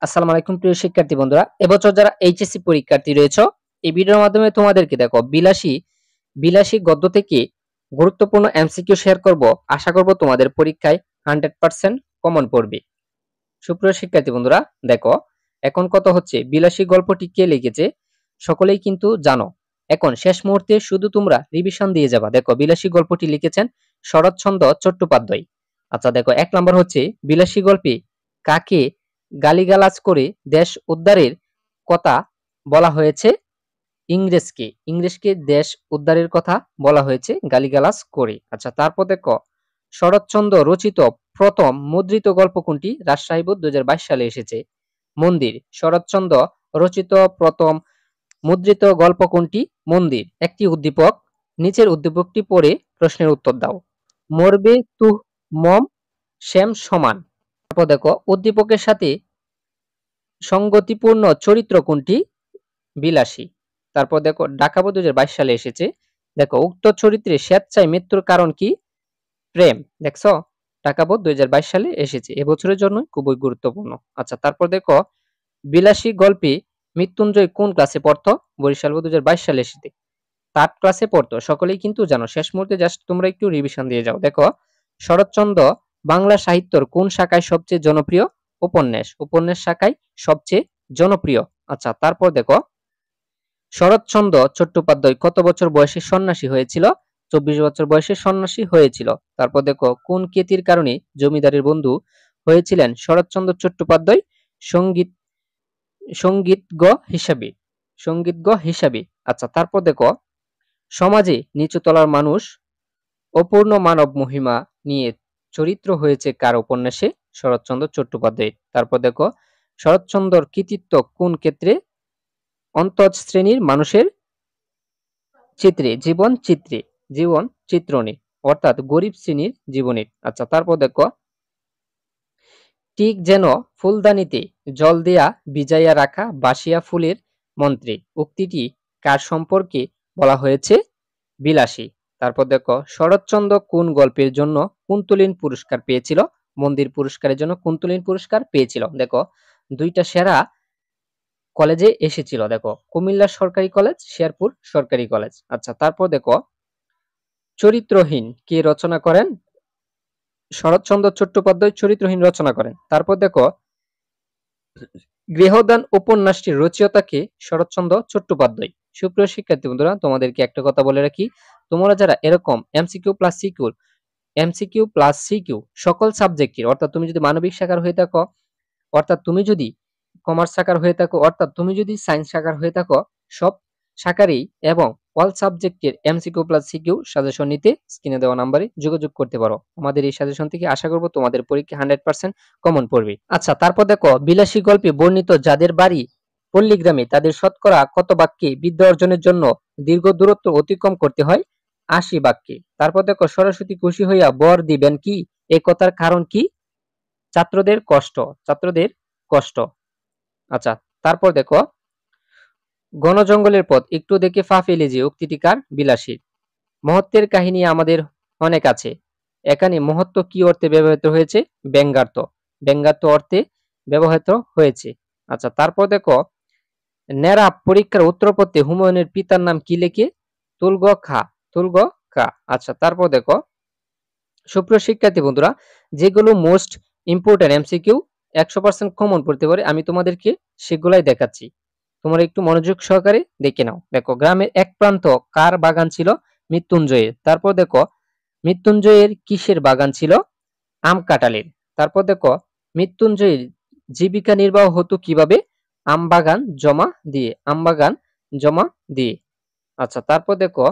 আসসালামু আলাইকুম প্রিয় শিক্ষার্থী বন্ধুরা, এবছর যারা এইচএসসি পরীক্ষার্থী রয়েছে, এই ভিডিওর মাধ্যমে তোমাদেরকে দেখো বিলাসী বিলাসী গদ্য থেকে গুরুত্বপূর্ণ এমসিকিউ শেয়ার করব। আশা করব তোমাদের পরীক্ষায় 100% কমন পড়বে। সুপ্রিয় শিক্ষার্থী বন্ধুরা, দেখো এখন কত হচ্ছে বিলাসী গল্পটি কে লিখেছে সকলেই কিন্তু জানো। এখন শেষ মুহূর্তে শুধু তোমরা রিভিশন দিয়ে যাবা। দেখো বিলাসী গল্পটি লিখেছেন শরৎচন্দ্র চট্টোপাধ্যায়। আচ্ছা দেখো, এক নম্বর হচ্ছে বিলাসী গল্পে কাকে গালিগালাজ করে দেশ উদ্ধারের কথা বলা হয়েছে? ইংরেজকে দেশ উদ্ধারের কথা বলা হয়েছে গালিগালাজ করে। আচ্ছা তারপর দেখো, শরৎচন্দ্র রচিত প্রথম মুদ্রিত গল্প কোনটি? রাজশাহী বোর্ড 2022 সালে এসেছে। মন্দির, শরৎচন্দ্র রচিত প্রথম মুদ্রিত গল্প কোনটি? মন্দির। একটি উদ্দীপক, নিচের উদ্দীপকটি পড়ে প্রশ্নের উত্তর দাও। মরবে তুহ মম শ্যাম সমান। তারপর দেখো, উদ্দীপকের সাথে সঙ্গতিপূর্ণ চরিত্র কোনটি? বিলাসী। তারপর দেখো, ঢাকা বোর্ড 2022 সালে এসেছে। দেখো, উক্ত চরিত্রে স্বেচ্ছায় মৃত্যুর কারণ কি? প্রেম। দেখছো, ঢাকা বোর্ড 2022 সালে এসেছে, এবছরের জন্য খুবই গুরুত্বপূর্ণ। আচ্ছা তারপর দেখো, বিলাসী গল্পে মৃত্যুঞ্জয় কোন ক্লাসে পড়তো? বরিশাল বোর্ড 2022 সালে এসেছে, 3rd ক্লাসে পড়তো। সকলেই কিন্তু জানো, শেষ মুহূর্তে জাস্ট তোমরা একটু রিভিশন দিয়ে যাও। দেখো, শরৎচন্দ্র বাংলা সাহিত্যের কোন শাখায় সবচেয়ে জনপ্রিয়? উপন্যাস শাখায় সবচেয়ে জনপ্রিয়। আচ্ছা তারপর দেখো, শরৎচন্দ্র চট্টোপাধ্যায় কত বছর বয়সে সন্ন্যাসী হয়েছিল? 24 বছর বয়সে সন্ন্যাসী হয়েছিল। তারপর দেখো, কোন খ্যাতির কারণে জমিদারের বন্ধু হয়েছিলেন শরৎচন্দ্র চট্টোপাধ্যায়? সঙ্গীত সঙ্গীতজ্ঞ হিসাবে। আচ্ছা তারপর দেখো, সমাজে নিচু তলার মানুষ অপূর্ণ মানব মহিমা নিয়ে চরিত্র হয়েছে কার উপন্যাসে? শরৎচন্দ্র চট্টোপাধ্যায়। তারপর দেখো, শরৎচন্দ্রর কৃতিত্ব কোন ক্ষেত্রে? অন্তঃ শ্রেণীর মানুষের জীবন চিত্রণে, অর্থাৎ গরিব শ্রেণীর জীবনে। আচ্ছা তারপর দেখো, ঠিক যেন ফুলদানিতে জল দেয়া ভিজাইয়া রাখা বাসিয়া ফুলের মন্ত্রে, উক্তিটি কার সম্পর্কে বলা হয়েছে? বিলাসী। তারপর দেখো, শরৎচন্দ্র কোন গল্পের জন্য কুন্তলীন পুরস্কার পেয়েছিল? মন্দির পুরস্কারের জন্য কুন্তলীন পুরস্কার পেয়েছিল। দেখো, 2টা সেরা কলেজে এসেছিল। দেখো, কুমিল্লা সরকারি কলেজ, শেরপুর সরকারি কলেজ। আচ্ছা তারপর দেখো, চরিত্রহীন কে রচনা করেন? শরৎচন্দ্র চট্টোপাধ্যায় চরিত্রহীন রচনা করেন। তারপর দেখো, গৃহদান উপন্যাসটির রচয়িতা কে? শরৎচন্দ্র চট্টোপাধ্যায়। সুপ্রিয় শিক্ষার্থী বন্ধুরা, তোমাদেরকে একটা কথা বলে রাখি, তোমরা যারা এরকম এমসিকিউ প্লাস সিকিউ সকল সাবজেক্টের, অর্থাৎ তুমি যদি মানবিক শাখার হয়ে থাকো, অর্থাৎ তুমি যদি কমার্স শাখার হয়ে থাকো, অর্থাৎ তুমি যদি সায়েন্স শাখার হয়ে থাকো, সব শাখারই এবং অল সাবজেক্টের এমসিকিউ প্লাস সিকিউ সাজেশন নিতে স্ক্রিনে দেওয়া নাম্বারে যোগাযোগ করতে পারো। আমাদের এই সাজেশন থেকে আশা করব তোমাদের পরীক্ষা 100% কমন পড়বে। আচ্ছা তারপর দেখো, বিলাসী গল্পে বর্ণিত যাদের বাড়ি পল্লীগ্রামে তাদের শতকরা কত বাক্যে বিদ্যা অর্জনের জন্য দীর্ঘ দূরত্ব অতিক্রম করতে হয়? 80 বাক্যে। তারপর দেখো, সরস্বতী খুশি হইয়া বর দিবেন কি, এই কথার কারণ কি? ছাত্রদের কষ্ট। আচ্ছা তারপর দেখো, ঘন জঙ্গলের পথ একটু দেখে পা ফেলে যে, উক্তিটি কার? বিলাসীর। মহত্বের কাহিনী আমাদের অনেক আছে, এখানে মহত্ব কি অর্থে ব্যবহৃত হয়েছে? ব্যঙ্গাত্ম অর্থে ব্যবহৃত হয়েছে। আচ্ছা তারপর দেখো, নেরা পরীক্ষার উত্তরপত্রে হুমায়ুনের পিতার নাম কি লেখে? তুলগ খা। আচ্ছা তারপর দেখো, সুপ্রিয় শিক্ষার্থী বন্ধুরা, যেগুলো মোস্ট ইম্পর্টেন্ট এমসিকিউ 100% কমন পড়তে পারে, আমি তোমাদেরকে সেগুলাই দেখাচ্ছি, তোমরা একটু মনোযোগ সহকারে দেখে নাও। দেখো, গ্রামের এক প্রান্ত কার বাগান ছিল? মৃত্যুঞ্জয়ের। তারপর দেখো, মৃত্যুঞ্জয়ের কিসের বাগান ছিল? আম কাঁঠালের। তারপর দেখো, মৃত্যুঞ্জয়ের জীবিকা নির্বাহ হতো কিভাবে? আমবাগান জমা দিয়ে। আচ্ছা তারপর দেখো,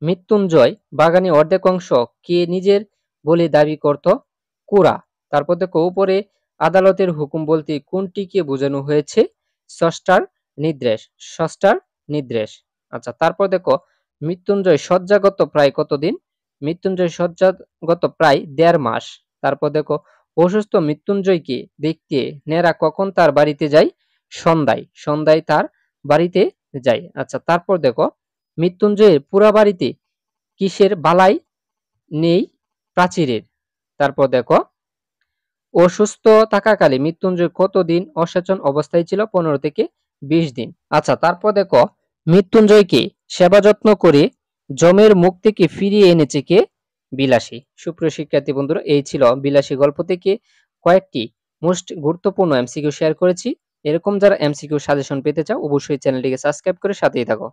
মৃত্যুঞ্জয় বাগানে অর্ধেক অংশ কে নিজের বলে দাবি করত? কুড়া। তারপর দেখো, উপরে আদালতের হুকুম বলতে কোনটিকে বোঝানো হয়েছে? ষষ্ঠার নির্দেশ। আচ্ছা তারপর দেখো, মৃত্যুঞ্জয় শয্যাগত প্রায় কতদিন? মৃত্যুঞ্জয় শয্যাগত প্রায় 1.5 মাস। তারপর দেখো, অসুস্থ মৃত্যুঞ্জয়কে দেখতে নেরা কখন তার বাড়িতে যায়? সন্ধ্যায় তার বাড়িতে যায়। আচ্ছা তারপর দেখো, মৃত্যুঞ্জয়ের পুরা বাড়িতে কিসের বালাই নেই? প্রাচীরের। তারপর দেখো, অসুস্থ থাকাকালে মৃত্যুঞ্জয় কতদিন অচেতন অবস্থায় ছিল? 15 থেকে 20 দিন। আচ্ছা, তারপর দেখো মৃত্যুঞ্জয়কে সেবা যত্ন করে যমের মুখ থেকে ফিরিয়ে এনেছে কে? বিলাসী। সুপ্রিয় শিক্ষার্থী বন্ধুরা, এই ছিল বিলাসী গল্প থেকে কয়েকটি মোস্ট গুরুত্বপূর্ণ এমসিকিউ শেয়ার করেছি। এরকম যারা এমসিকিউ সাজেশন পেতে চাও অবশ্যই চ্যানেলটিকে সাবস্ক্রাইব করে সাথেই থাকো।